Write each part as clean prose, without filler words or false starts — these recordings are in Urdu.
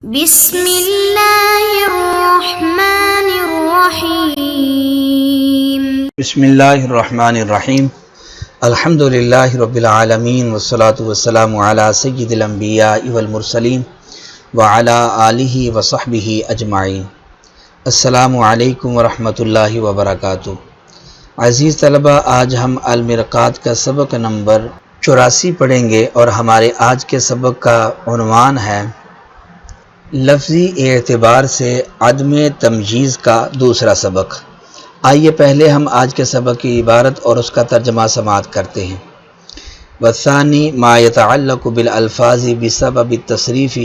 بسم اللہ الرحمن الرحیم بسم اللہ الرحمن الرحیم الحمد للہ رب العالمین والصلاة والسلام علی سید الانبیاء والمرسلین وعلی آلہ وصحبہ اجمعین۔ السلام علیکم ورحمۃ اللہ وبرکاتہ۔ عزیز طلبہ، آج ہم المرقات کا سبق نمبر 84 پڑھیں گے اور ہمارے آج کے سبق کا عنوان ہے لفظی اعتبار سے عدم تمجیز کا دوسرا سبق۔ آئیے پہلے ہم آج کے سبق کی عبارت اور اس کا ترجمہ سماعت کرتے ہیں۔ والثانی ما يتعلق بالالفاظ بسبب التصریف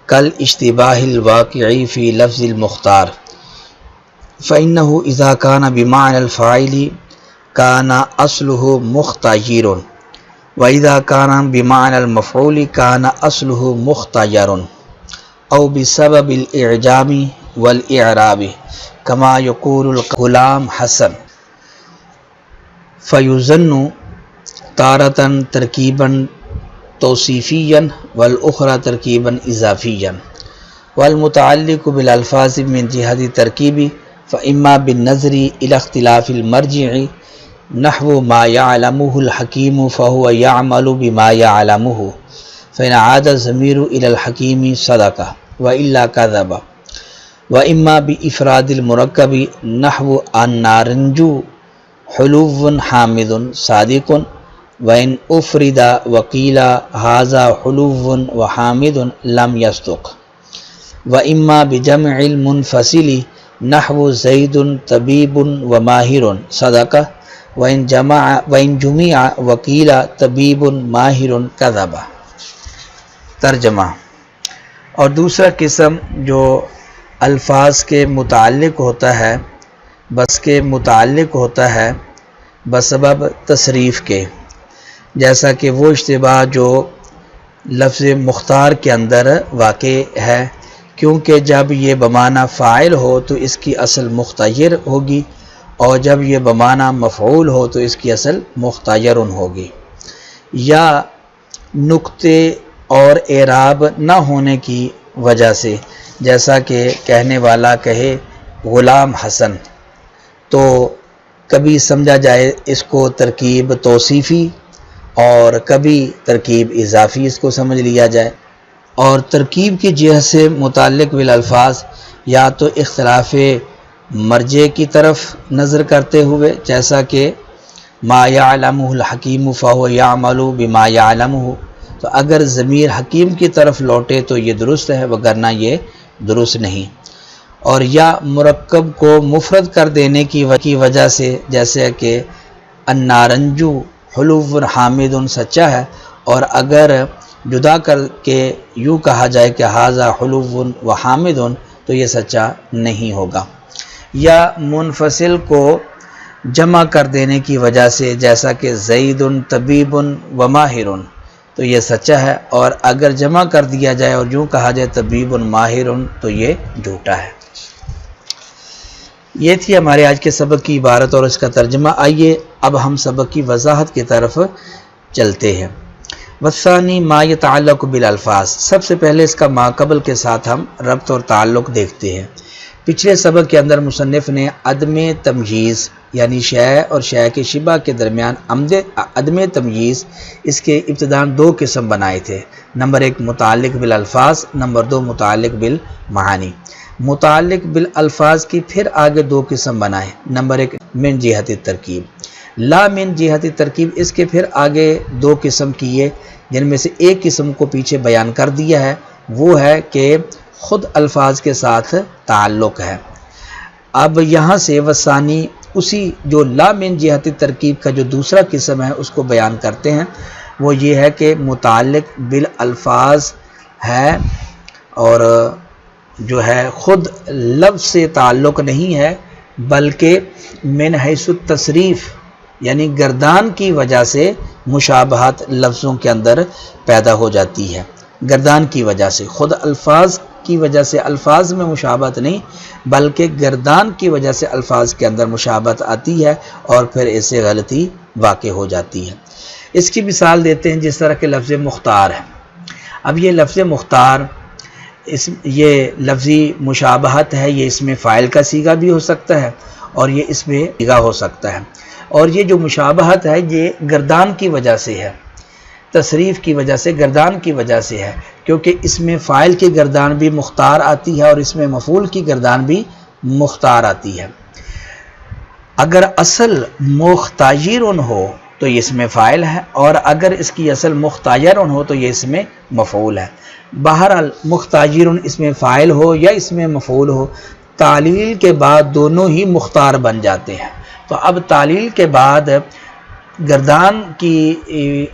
كالاشتباہ الواقعی فی لفظ المختار فإنه اذا كان بمعنى الفاعل كان اصله مختیر واذا كان بمعنى المفعول كان اصله مختیر او بسبب الاعجام والاعراب كما يقول الغلام حسن فيظن تارة تركيبا توصيفيا والاخرى تركيبا اضافيا والمتعلق بالالفاظ من جهة التركيب فإما بالنظر إلى اختلاف المرجع نحو ما يعلمه الحكيم فهو يعمل بما يعلمه فإن عاد الضمير إلى الحكيم صدق وإلا كذب وإما بإفراد المركب نحو النارنج حلو حامض صادق وإن أفرد وقيل هذا حلو وحامض لم يصدق وإما بجمع المنفصل نحو زيد طبيب وماهر صدق وإن جمع وقيل طبيب ماهر كذب۔ ترجمہ۔ اور دوسرا قسم جو الفاظ کے متعلق ہوتا ہے بسبب تصریف کے، جیسا کہ وہ اشتباہ جو لفظ مختار کے اندر واقع ہے، کیونکہ جب یہ بمعنی فاعل ہو تو اس کی اصل مختیر ہوگی اور جب یہ بمعنی مفعول ہو تو اس کی اصل مختیر ہوگی، یا نقطے اور اعراب نہ ہونے کی وجہ سے، جیسا کہ کہنے والا کہے غلام حسن، تو کبھی سمجھا جائے اس کو ترکیب توصیفی اور کبھی ترکیب اضافی اس کو سمجھ لیا جائے۔ اور ترکیب کی جہت سے متعلق بالالفاظ یا تو اختلاف مرجع کی طرف نظر کرتے ہوئے، جیسا کہ ما یعلمہ الحکیم فہو یعمل بما یعلمہ، تو اگر ضمیر حکیم کی طرف لوٹے تو یہ درست ہے، وگرنہ یہ درست نہیں۔ اور یا مرکب کو مفرد کر دینے کی وجہ سے، جیسے کہ النارنجو حلو حامد سچا ہے، اور اگر جدا کر کے یوں کہا جائے کہ ھذا حلو و حامد تو یہ سچا نہیں ہوگا۔ یا منفصل کو جمع کر دینے کی وجہ سے، جیسا کہ زید طبیب و ماہر تو یہ سچا ہے، اور اگر جمع کر دیا جائے اور یوں کہا جائے طبیب ماہر تو یہ جھوٹا ہے۔ یہ تھی ہمارے آج کے سبق کی عبارت اور اس کا ترجمہ۔ آئیے اب ہم سبق کی وضاحت کی طرف چلتے ہیں۔ والثانی ما يتعلق بالالفاظ، سب سے پہلے اس کا ما قبل کے ساتھ ہم ربط اور تعلق دیکھتے ہیں۔ پچھلے سبق کے اندر مصنف نے عدم تمییز یعنی شے اور شے کے شبہ کے درمیان عدم تمییز، اس کے ابتداً دو قسم بنائے تھے، نمبر 1 متعلق بالالفاظ، نمبر 2 متعلق بالمعانی۔ متعلق بالالفاظ کی پھر آگے دو قسم بنائے، نمبر 1 من جہت الترکیب، لا من جہت الترکیب، اس کے پھر آگے دو قسم کیے، جن میں سے ایک قسم کو پیچھے بیان کر دیا ہے، وہ ہے کہ خود الفاظ کے ساتھ تعلق ہے۔ اب یہاں سے وثانی اسی جو لا من جہت ترکیب کا جو دوسرا قسم ہے اس کو بیان کرتے ہیں، وہ یہ ہے کہ متعلق بالالفاظ ہے اور جو ہے خود لفظ سے تعلق نہیں ہے، بلکہ من حیث التصریف یعنی گردان کی وجہ سے مشابہت لفظوں کے اندر پیدا ہو جاتی ہے۔ گردان کی وجہ سے، خود الفاظ کی وجہ سے الفاظ میں مشابہت نہیں، بلکہ گردان کی وجہ سے الفاظ کے اندر مشابہت آتی ہے اور پھر اسے غلطی واقع ہو جاتی ہے۔ اس کی مثال دیتے ہیں جس طرح کہ لفظ مختار ہے۔ اب یہ لفظ مختار یہ لفظی مشابہت ہے، یہ اس میں فاعل کا صیغہ بھی ہو سکتا ہے اور یہ اس میں صیغہ ہو سکتا ہے، اور یہ جو مشابہت ہے یہ گردان کی وجہ سے ہے، تصریف کی وجہ سے، گردان کی وجہ سے ہے، کیونکہ اس میں فاعل کی گردان بھی مختار آتی ہے اور اس میں مفعول کی گردان بھی مختار آتی ہے۔ اگر اصل مختایرن ہو تو یہ اس میں فاعل ہے، اور اگر اس کی اصل مختایرن ہو تو یہ اس میں مفعول ہے۔ بہرحال مختایرن اس میں فاعل ہو یا اس میں مفعول ہو، تعلیل کے بعد دونوں ہی مختار بن جاتے ہیں۔ تو اب تعلیل کے بعد گردان کی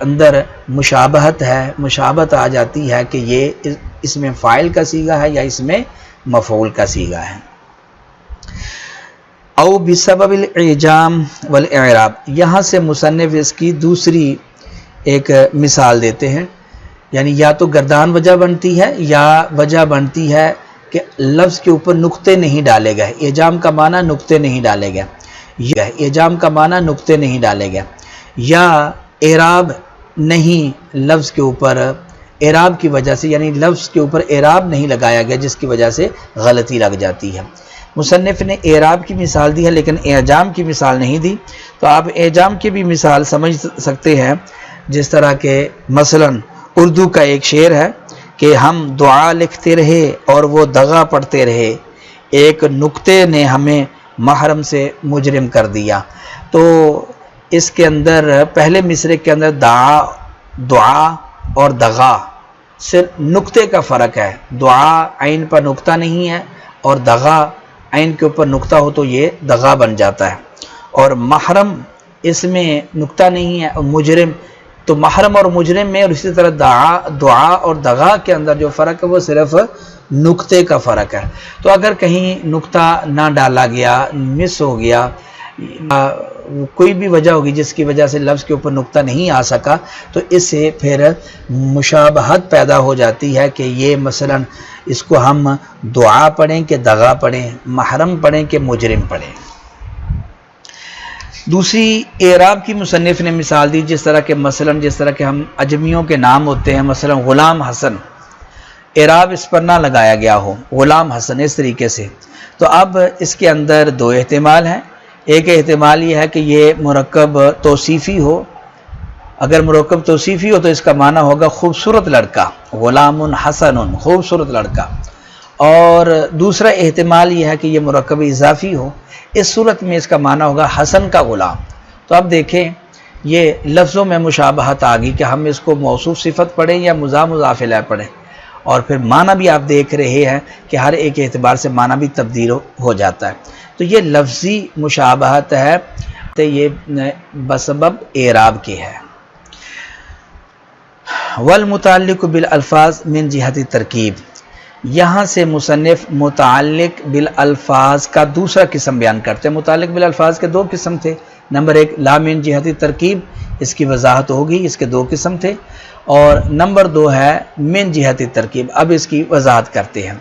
اندر مشابہت ہے، مشابہت آ جاتی ہے کہ یہ اس میں فاعل کا صیغہ ہے یا اس میں مفعول کا صیغہ ہے۔ او بسبب الاعجام والاعراب، یہاں سے مصنف اس کی دوسری ایک مثال دیتے ہیں، یعنی یا تو گردان وجہ بنتی ہے یا وجہ بنتی ہے کہ لفظ کے اوپر نقطے نہیں ڈالے گئے۔ اعجام کا معنی نقطے نہیں ڈالے گئے، اعجام کا معنی نقطے نہیں ڈالے گئے، یا اعراب نہیں لفظ کے اوپر، اعراب کی وجہ سے، یعنی لفظ کے اوپر اعراب نہیں لگایا گیا جس کی وجہ سے غلطی لگ جاتی ہے۔ مصنف نے اعراب کی مثال دی ہے لیکن اعجام کی مثال نہیں دی، تو آپ اعجام کی بھی مثال سمجھ سکتے ہیں، جس طرح کہ مثلا اردو کا ایک شعر ہے کہ ہم دعا لکھتے رہے اور وہ دغا پڑھتے رہے، ایک نقطے نے ہمیں محرم سے مجرم کر دیا۔ تو اس کے اندر پہلے مصرے کے اندر دعا اور دغا صرف نقطے کا فرق ہے، دعا عین پر نقطہ نہیں ہے اور دغا عین کے اوپر نقطہ ہو تو یہ دغا بن جاتا ہے، اور محرم اس میں نقطہ نہیں ہے، اور مجرم، تو محرم اور مجرم میں، اور اسی طرح دعا اور دغا کے اندر جو فرق ہے وہ صرف نقطے کا فرق ہے۔ تو اگر کہیں نقطہ نہ ڈالا گیا، مس ہو گیا، کوئی بھی وجہ ہوگی جس کی وجہ سے لفظ کے اوپر نقطہ نہیں آ سکا، تو اس سے پھر مشابہت پیدا ہو جاتی ہے کہ یہ مثلا اس کو ہم دعا پڑھیں کہ دغا پڑھیں، محرم پڑھیں کہ مجرم پڑھیں۔ دوسری اعراب کی مصنف نے مثال دی، جس طرح کہ ہم اجمیوں کے نام ہوتے ہیں، مثلا غلام حسن، اعراب اس پر نہ لگایا گیا ہو، غلام حسن اس طریقے سے، تو اب اس کے اندر دو احتمال ہیں۔ ایک احتمال یہ ہے کہ یہ مرکب توصیفی ہو، اگر مرکب توصیفی ہو تو اس کا معنی ہوگا خوبصورت لڑکا، غلام حسن، خوبصورت لڑکا، اور دوسرا احتمال یہ ہے کہ یہ مرکب اضافی ہو، اس صورت میں اس کا معنی ہوگا حسن کا غلام۔ تو اب دیکھیں یہ لفظوں میں مشابہت آ گئی کہ ہم اس کو موصوف صفت پڑھیں یا مضاف الیہ پڑھیں، اور پھر معنی بھی آپ دیکھ رہے ہیں کہ ہر ایک اعتبار سے معنی بھی تبدیل ہو جاتا ہے۔ تو یہ لفظی مشابہت ہے، تو یہ بسبب اعراب کی ہے۔ والمتعلق بالالفاظ من جہت ترکیب، یہاں سے مصنف متعلق بالالفاظ کا دوسرا قسم بیان کرتے ہیں۔ متعلق بالالفاظ کے دو قسم تھے، نمبر ایک لا من جہت ترکیب، اس کی وضاحت ہوگی، اس کے دو قسم تھے، اور نمبر دو ہے من جہت ترکیب، اب اس کی وضاحت کرتے ہیں۔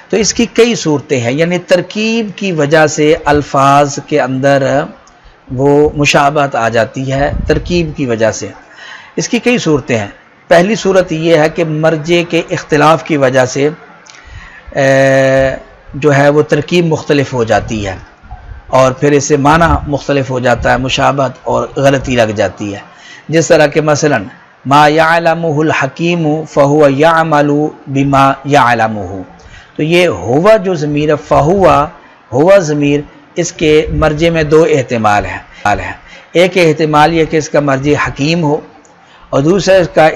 تو اس کی کئی صورتیں ہیں، یعنی ترکیب کی وجہ سے الفاظ کے اندر وہ مشابہت آ جاتی ہے، ترکیب کی وجہ سے اس کی کئی صورتیں ہیں۔ پہلی صورت یہ ہے کہ مرجع کے اختلاف کی وجہ سے جو ہے وہ ترکیب مختلف ہو جاتی ہے، اور پھر اس سے معنی مختلف ہو جاتا ہے، مشابہت اور غلطی لگ جاتی ہے۔ جس طرح کہ مثلا ما یعلمہ الحکیم فہو یعمل بما یعلمہ، تو یہ ہوا جو ضمیر ہوا ضمیر، اس کے مرجع میں دو احتمال ہیں۔ ایک احتمال یہ کہ اس کا مرجع حکیم ہو، اور دوسرا اس کا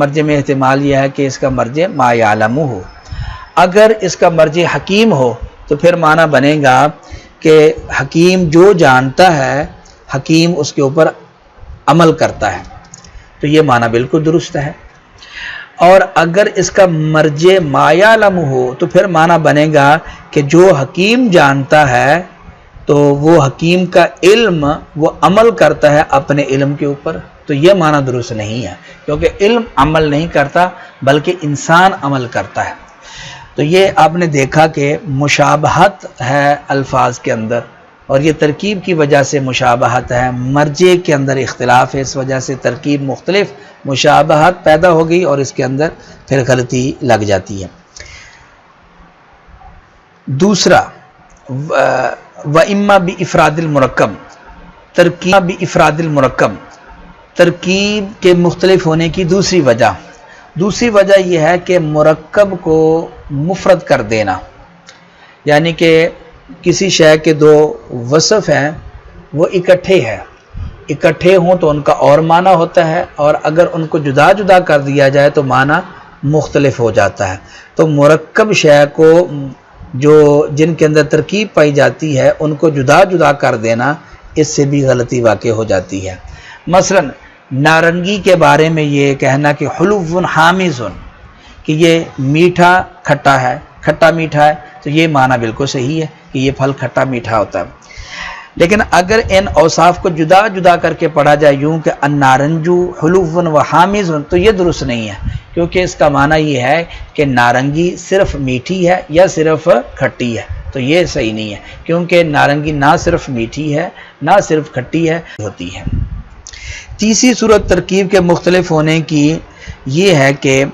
مرجع میں احتمال یہ ہے کہ اس کا مرجع ما یعلمہ ہو۔ اگر اس کا مرجع حکیم ہو تو پھر معنی بنے گا کہ حکیم جو جانتا ہے، حکیم اس کے اوپر عمل کرتا ہے، تو یہ معنی بالکل درست ہے۔ اور اگر اس کا مرجع ما یعلم ہو تو پھر معنی بنے گا کہ جو حکیم جانتا ہے تو وہ حکیم کا علم وہ عمل کرتا ہے اپنے علم کے اوپر، تو یہ معنی درست نہیں ہے، کیونکہ علم عمل نہیں کرتا بلکہ انسان عمل کرتا ہے۔ تو یہ آپ نے دیکھا کہ مشابہت ہے الفاظ کے اندر، اور یہ ترکیب کی وجہ سے مشابہت ہے، مرجع کے اندر اختلاف ہے، اس وجہ سے ترکیب مختلف، مشابہت پیدا ہو گئی اور اس کے اندر پھر غلطی لگ جاتی ہے۔ دوسرا و اما بافراد المرکب، ترکیب بافراد المرکب، ترکیب کے مختلف ہونے کی دوسری وجہ یہ ہے کہ مرکب کو مفرد کر دینا، یعنی کہ کسی شے کے دو وصف ہیں وہ اکٹھے ہوں تو ان کا اور معنی ہوتا ہے، اور اگر ان کو جدا جدا کر دیا جائے تو معنی مختلف ہو جاتا ہے۔ تو مرکب شے کو جن کے اندر ترکیب پائی جاتی ہے ان کو جدا جدا کر دینا، اس سے بھی غلطی واقع ہو جاتی ہے۔ مثلا نارنگی کے بارے میں یہ کہنا کہ حلو حامض، کہ یہ میٹھا کھٹا ہے، کھٹا میٹھا ہے، تو یہ معنی بالکل صحیح ہے کہ یہ پھل کھٹا میٹھا ہوتا ہے۔ لیکن اگر ان اوصاف کو جدا جدا کر کے پڑھا جائے یوں کہ النارنجو حلو و حامض، تو یہ درست نہیں ہے، کیونکہ اس کا معنی یہ ہے کہ نارنگی صرف میٹھی ہے یا صرف کھٹی ہے، تو یہ صحیح نہیں ہے، کیونکہ نارنگی نہ صرف میٹھی ہے نہ صرف کھٹی ہے ہوتی ہے۔ تیسری صورت ترکیب کے مختلف ہونے کی یہ ہے کہ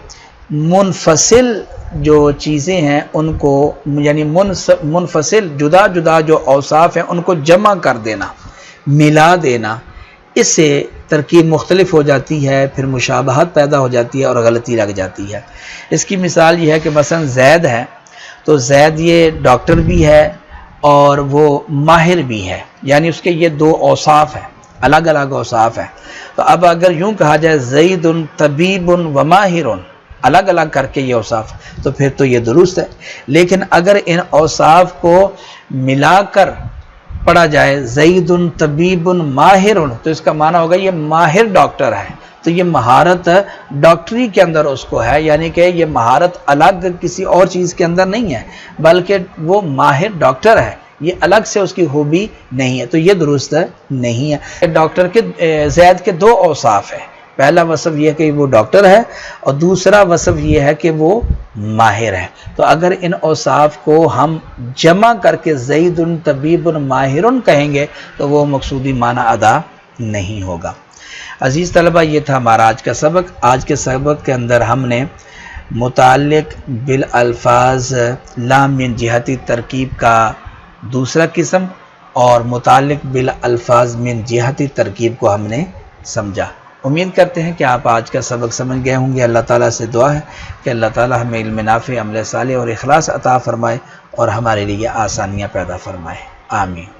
منفصل جو چیزیں ہیں ان کو، یعنی منفصل جدا جدا جو اوصاف ہیں ان کو جمع کر دینا، ملا دینا، اس سے ترکیب مختلف ہو جاتی ہے، پھر مشابہت پیدا ہو جاتی ہے اور غلطی لگ جاتی ہے۔ اس کی مثال یہ ہے کہ مثلا زید ہے تو زید یہ ڈاکٹر بھی ہے اور وہ ماہر بھی ہے، یعنی اس کے یہ دو اوصاف ہیں، الگ الگ اوصاف ہیں۔ تو اب اگر یوں کہا جائے زید طبیب و ماہر، الگ الگ کر کے یہ اوصاف، تو پھر تو یہ درست ہے۔ لیکن اگر ان اوصاف کو ملا کر پڑھا جائے زید طبیب ماہر، تو اس کا معنی ہوگا یہ ماہر ڈاکٹر ہے، تو یہ مہارت ڈاکٹری کے اندر اس کو ہے، یعنی کہ یہ مہارت الگ کسی اور چیز کے اندر نہیں ہے، بلکہ وہ ماہر ڈاکٹر ہے، یہ الگ سے اس کی خوبی نہیں ہے، تو یہ درست نہیں ہے۔ ڈاکٹر کے زید کے دو اوصاف ہیں، پہلا وصف یہ ہے کہ وہ ڈاکٹر ہے اور دوسرا وصف یہ ہے کہ وہ ماہر ہے۔ تو اگر ان اوصاف کو ہم جمع کر کے زید طبیب ماہر کہیں گے تو وہ مقصودی معنی ادا نہیں ہوگا۔ عزیز طلبہ، یہ تھا ہمارا آج کا سبق۔ آج کے سبق کے اندر ہم نے متعلق بالالفاظ لام من جہتی ترکیب کا دوسرا قسم اور متعلق بالالفاظ من جہتی ترکیب کو ہم نے سمجھا۔ امید کرتے ہیں کہ آپ آج کا سبق سمجھ گئے ہوں گے۔ اللہ تعالیٰ سے دعا ہے کہ اللہ تعالیٰ ہمیں علم نافع، عمل صالح اور اخلاص عطا فرمائے اور ہمارے لیے آسانیاں پیدا فرمائے۔ آمین۔